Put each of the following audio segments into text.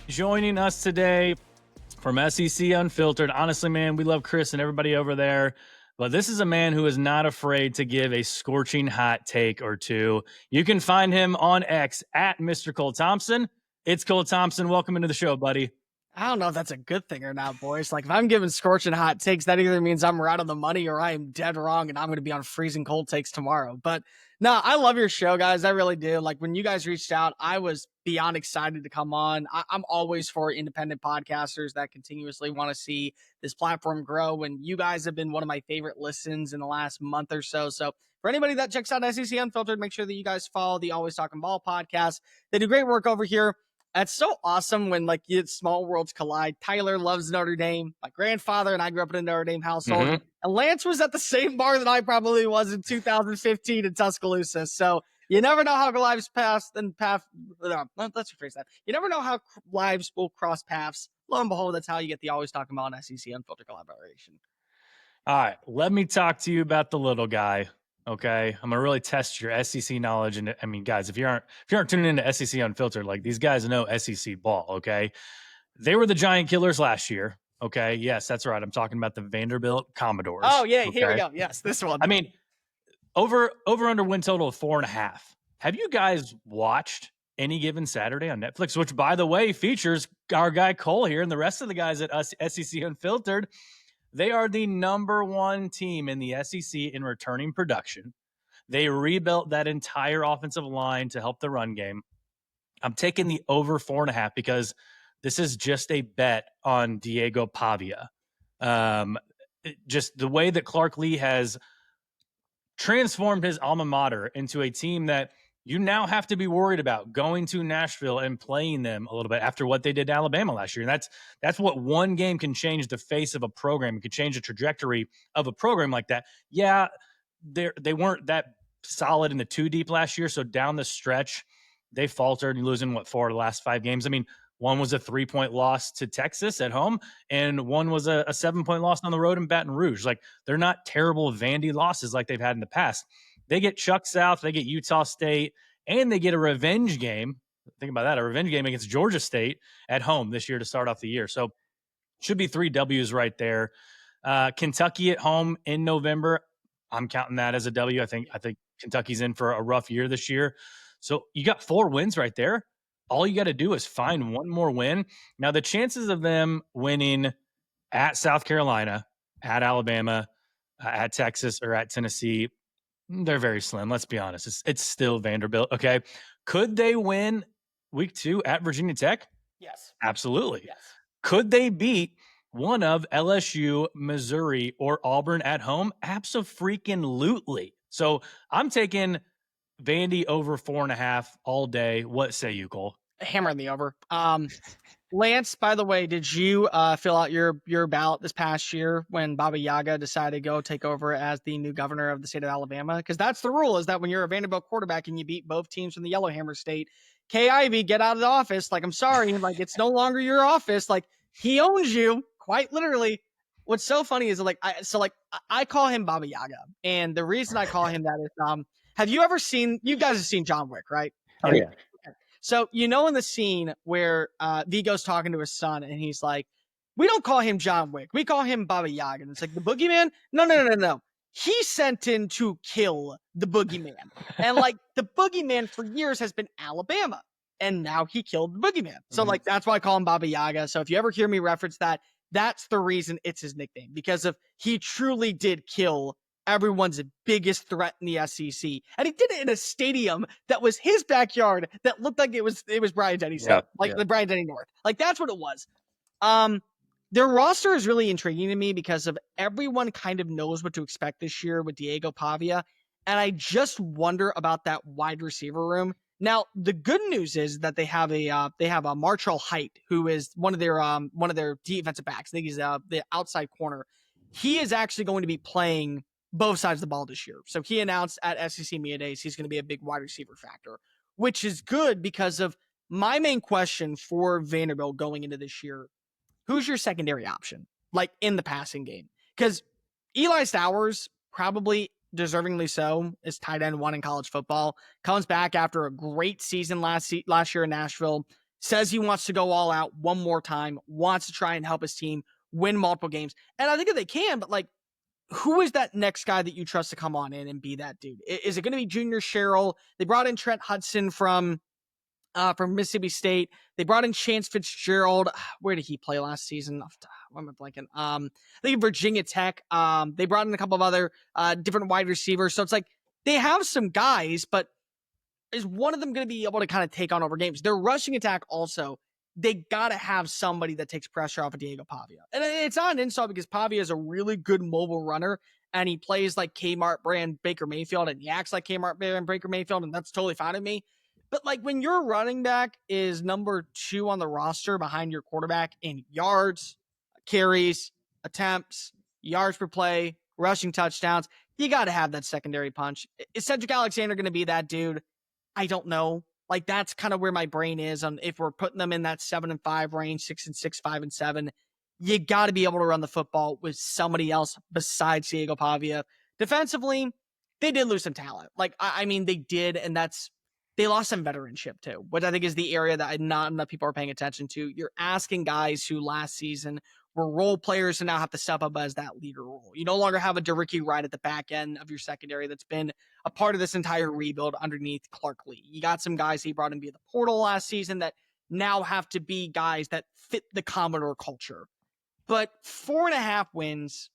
joining us today from SEC Unfiltered. Honestly, man, we love Chris and everybody over there, but this is a man who is not afraid to give a scorching hot take or two. You can find him on X at Mr. Cole Thompson. It's Cole Thompson. Welcome into the show, buddy. I don't know if that's a good thing or not, boys. Like, if I'm giving scorching hot takes, that either means I'm right on the money or I am dead wrong and I'm going to be on freezing cold takes tomorrow. But no, I love your show, guys. I really do. Like, when you guys reached out, I was beyond excited to come on. I'm always for independent podcasters that continuously want to see this platform grow. And you guys have been one of my favorite listens in the last month or so. So for anybody that checks out SEC Unfiltered, make sure that you guys follow the Always Talking Ball podcast. They do great work over here. That's so awesome when like small worlds collide. Tyler loves Notre Dame. My grandfather and I grew up in a Notre Dame household. Mhm. And Lance was at the same bar that I probably was in 2015 in Tuscaloosa. So you never know how lives pass and path. Let's rephrase that. You never know how lives will cross paths. Lo and behold, that's how you get the Always Talking About an SEC Unfiltered collaboration. All right, let me talk to you about the little guy. Okay, I'm gonna really test your SEC knowledge, and I mean, guys, if you aren't tuning into SEC Unfiltered, like these guys know SEC ball. Okay, they were the giant killers last year. Okay, yes, that's right. I'm talking about the Vanderbilt Commodores. Oh yeah, okay? here we go. Yes, this one. I mean, over under win total of 4.5. Have you guys watched Any Given Saturday on Netflix? Which, by the way, features our guy Cole here and the rest of the guys at SEC Unfiltered. They are the number one team in the SEC in returning production. They rebuilt that entire offensive line to help the run game. I'm taking the over 4.5 because this is just a bet on Diego Pavia. Just the way that Clark Lee has transformed his alma mater into a team that you now have to be worried about going to Nashville and playing them a little bit after what they did to Alabama last year. And that's what one game can change the face of a program. It could change the trajectory of a program like that. Yeah, they weren't that solid in the 2 deep last year. So down the stretch, they faltered and losing 4 of the last 5 games. I mean, one was a 3-point loss to Texas at home, and one was a 7-point loss on the road in Baton Rouge. Like, they're not terrible Vandy losses like they've had in the past. They get Chuck South, they get Utah State, and they get a revenge game. Think about that, a revenge game against Georgia State at home this year to start off the year. So should be 3 W's right there. Kentucky at home in November. I'm counting that as a W. I think Kentucky's in for a rough year this year. So you got 4 wins right there. All you got to do is find one more win. Now, the chances of them winning at South Carolina, at Alabama, at Texas, or at Tennessee, they're very slim. Let's be honest. It's still Vanderbilt. Okay. Could they win week 2 at Virginia Tech? Yes. Absolutely. Yes. Could they beat one of LSU, Missouri, or Auburn at home? Abso-freaking-lutely. So I'm taking Vandy over 4.5 all day. What say you, Cole? Hammer in the over. Lance, by the way, did you fill out your ballot this past year when Baba Yaga decided to go take over as the new governor of the state of Alabama? Because that's the rule, is that when you're a Vanderbilt quarterback and you beat both teams from the Yellowhammer State, Kay Ivey, get out of the office. Like, I'm sorry, like, it's no longer your office. Like, he owns you, quite literally. What's so funny is I call him Baba Yaga, and the reason I call him that is have you ever seen? You guys have seen John Wick, right? Oh yeah. So, in the scene where Vigo's talking to his son and he's like, we don't call him John Wick. We call him Baba Yaga. And it's like, the boogeyman? No. He's sent in to kill the boogeyman. And like, the boogeyman for years has been Alabama. And now he killed the boogeyman. So like, that's why I call him Baba Yaga. So if you ever hear me reference that, that's the reason it's his nickname. Because he truly did kill everyone's biggest threat in the SEC. And he did it in a stadium that was his backyard that looked like it was Bryant-Denny South, the Bryant-Denny North. Like, that's what it was. Their roster is really intriguing to me because of everyone kind of knows what to expect this year with Diego Pavia. And I just wonder about that wide receiver room. Now, the good news is that they have a Marshall Height, who is one of their defensive backs. I think he's the outside corner. He is actually going to be playing both sides of the ball this year. So he announced at SEC Media Days he's going to be a big wide receiver factor, which is good because of my main question for Vanderbilt going into this year. Who's your secondary option, like in the passing game? Because Eli Stowers, probably deservingly so, is tight end 1 in college football, comes back after a great season last year in Nashville, says he wants to go all out one more time, wants to try and help his team win multiple games. And I think if they can, but like, who is that next guy that you trust to come on in and be that dude? Is it going to be Junior Sherrill? They brought in Trent Hudson from Mississippi State. They brought in Chance Fitzgerald. Where did he play last season? Why am I blanking? I think Virginia Tech. They brought in a couple of other different wide receivers. So it's like they have some guys, but is one of them going to be able to kind of take on over games? Their rushing attack also, they got to have somebody that takes pressure off of Diego Pavia. And it's not an insult because Pavia is a really good mobile runner and he plays like Kmart brand Baker Mayfield and he acts like Kmart brand Baker Mayfield, and that's totally fine with me. But like when your running back is number 2 on the roster behind your quarterback in yards, carries, attempts, yards per play, rushing touchdowns, you got to have that secondary punch. Is Cedric Alexander going to be that dude? I don't know. Like that's kind of where my brain is on if we're putting them in that 7-5 range, 6-6, 5-7. You got to be able to run the football with somebody else besides Diego Pavia. Defensively, they did lose some talent. Like I mean, they did, and they lost some veteranship too, which I think is the area that not enough people are paying attention to. You're asking guys who last season were role players to now have to step up as that leader role. You no longer have a Dericky Wright at the back end of your secondary that's been a part of this entire rebuild underneath Clark Lee. You got some guys he brought in via the portal last season that now have to be guys that fit the Commodore culture. But 4.5 wins,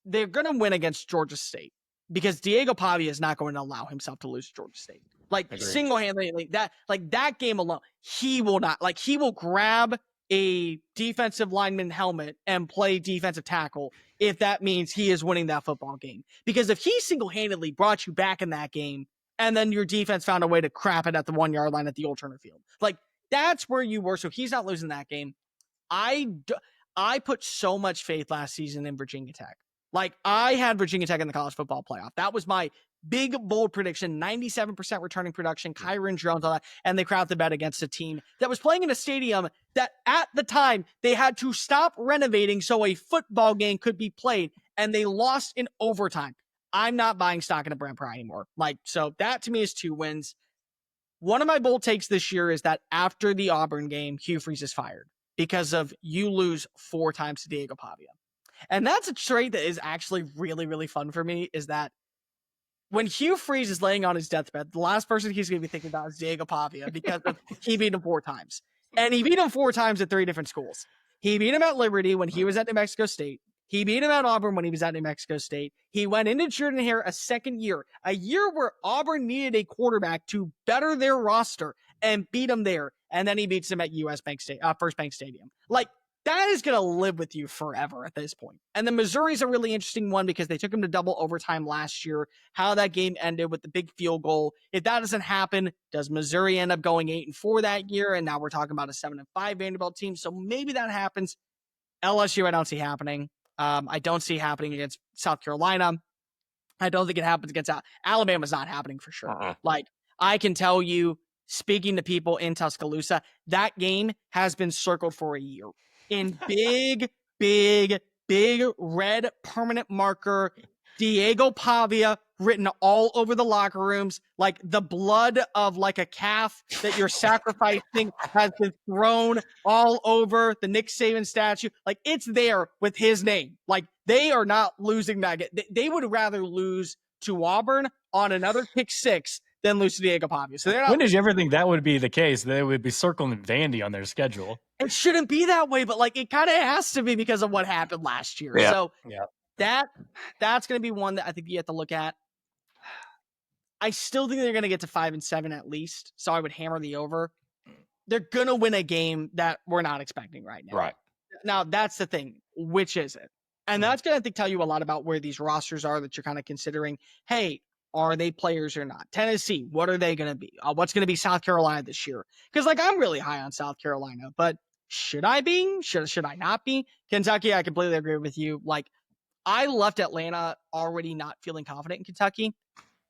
they're going to win against Georgia State because Diego Pavia is not going to allow himself to lose to Georgia State. Like single-handedly, that game alone, he will not. Like he will grab a defensive lineman helmet and play defensive tackle if that means he is winning that football game. Because if he single-handedly brought you back in that game and then your defense found a way to crap it at the 1-yard line at the Old Turner Field, like that's where you were. So he's not losing that game. I put so much faith last season in Virginia Tech. Like I had Virginia Tech in the college football playoff. That was my big, bold prediction, 97% returning production, Kyron Jones, all that, and they crapped the bet against a team that was playing in a stadium that at the time they had to stop renovating so a football game could be played, and they lost in overtime. I'm not buying stock in a Brent Pry anymore. Like, so that to me is 2 wins. One of my bold takes this year is that after the Auburn game, Hugh Freeze is fired because of you lose 4 times to Diego Pavia. And that's a trait that is actually really, really fun for me, is that when Hugh Freeze is laying on his deathbed, the last person he's going to be thinking about is Diego Pavia because he beat him 4 times. And he beat him 4 times at 3 different schools. He beat him at Liberty when he was at New Mexico State. He beat him at Auburn when he was at New Mexico State. He went into Jordan-Hare a second year, a year where Auburn needed a quarterback to better their roster and beat him there. And then he beats him at First Bank Stadium. Like, that is going to live with you forever at this point. And the Missouri's a really interesting one because they took him to double overtime last year. How that game ended with the big field goal. If that doesn't happen, does Missouri end up going 8-4 that year? And now we're talking about a 7-5 Vanderbilt team. So maybe that happens. LSU, I don't see happening. I don't see happening against South Carolina. I don't think it happens against Alabama's not happening for sure. Like, I can tell you, speaking to people in Tuscaloosa, that game has been circled for a year in big, big, big red permanent marker, Diego Pavia written all over the locker rooms, like the blood of like a calf that you're sacrificing has been thrown all over the Nick Saban statue. Like it's there with his name. Like they are not losing that. They would rather lose to Auburn on another pick 6 than lose to Diego Pavia. So they're not. When did you ever think that would be the case? They would be circling Vandy on their schedule. It shouldn't be that way, but like it kind of has to be because of what happened last year. Yeah. So yeah. That's going to be one that I think you have to look at. I still think they're going to get to 5-7 at least. So I would hammer the over. They're going to win a game that we're not expecting right now. Right. Now that's the thing. Which is it? And that's going to tell you a lot about where these rosters are that you're kind of considering. Hey, are they players or not? Tennessee, what are they going to be? What's going to be South Carolina this year? Because like I'm really high on South Carolina, but should I be? Should I not be? Kentucky, I completely agree with you. Like I left Atlanta already not feeling confident in Kentucky.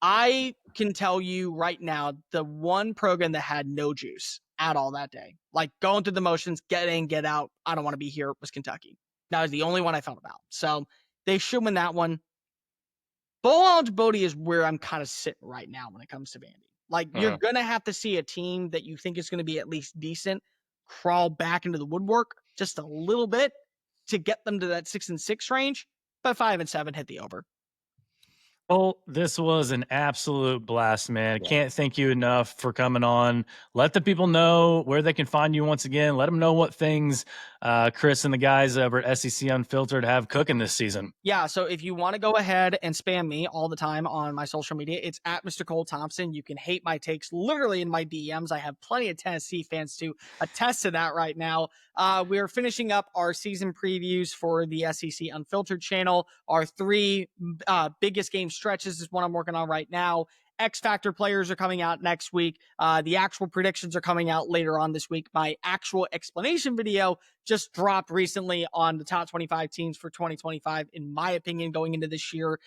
I can tell you right now, the one program that had no juice at all that day, like going through the motions, get in, get out, I don't want to be here, was Kentucky. That was the only one I felt about. So they should win that one. Bowl eligibility is where I'm kind of sitting right now when it comes to Vandy. Like, you're going to have to see a team that you think is going to be at least decent crawl back into the woodwork just a little bit to get them to that 6-6 range. But 5-7 hit the over. Well, this was an absolute blast, man. Yeah. Can't thank you enough for coming on. Let the people know where they can find you once again. Let them know what things Chris and the guys over at SEC Unfiltered have cooking this season. Yeah, so if you want to go ahead and spam me all the time on my social media, it's at Mr. Cole Thompson. You can hate my takes literally in my DMs. I have plenty of Tennessee fans to attest to that right now. We're finishing up our season previews for the SEC Unfiltered channel. Our 3 biggest game stretches is what I'm working on right now. X Factor players are coming out next week. The actual predictions are coming out later on this week. My actual explanation video just dropped recently on the top 25 teams for 2025, in my opinion, going into this year.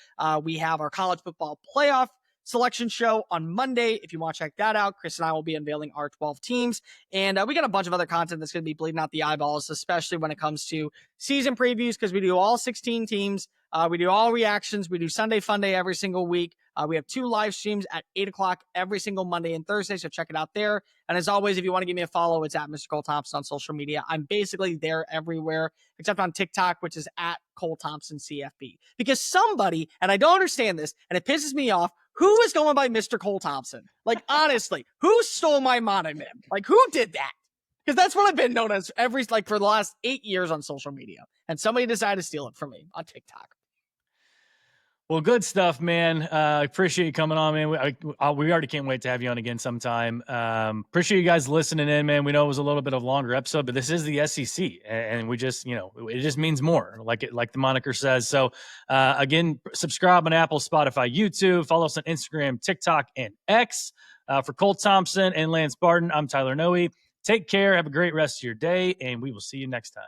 We have our college football playoff selection show on Monday. If you want to check that out, Chris and I will be unveiling our 12 teams. And we got a bunch of other content that's going to be bleeding out the eyeballs, especially when it comes to season previews, because we do all 16 teams. We do all reactions. We do Sunday Fun Day every single week. We have 2 live streams at 8 o'clock every single Monday and Thursday, so check it out there. And as always, if you want to give me a follow, it's at Mr. Cole Thompson on social media. I'm basically there everywhere, except on TikTok, which is at Cole Thompson CFB. Because somebody, and I don't understand this, and it pisses me off, who is going by Mr. Cole Thompson? Like, honestly, who stole my mononym? Like, who did that? Because that's what I've been known as for the last 8 years on social media. And somebody decided to steal it from me on TikTok. Well, good stuff, man. Appreciate you coming on, man. We already can't wait to have you on again sometime. Appreciate you guys listening in, man. We know it was a little bit of a longer episode, but this is the SEC, and we just, it just means more, like the moniker says. So, again, subscribe on Apple, Spotify, YouTube. Follow us on Instagram, TikTok, and X. For Cole Thompson and Lance Barton, I'm Tyler Noe. Take care. Have a great rest of your day, and we will see you next time.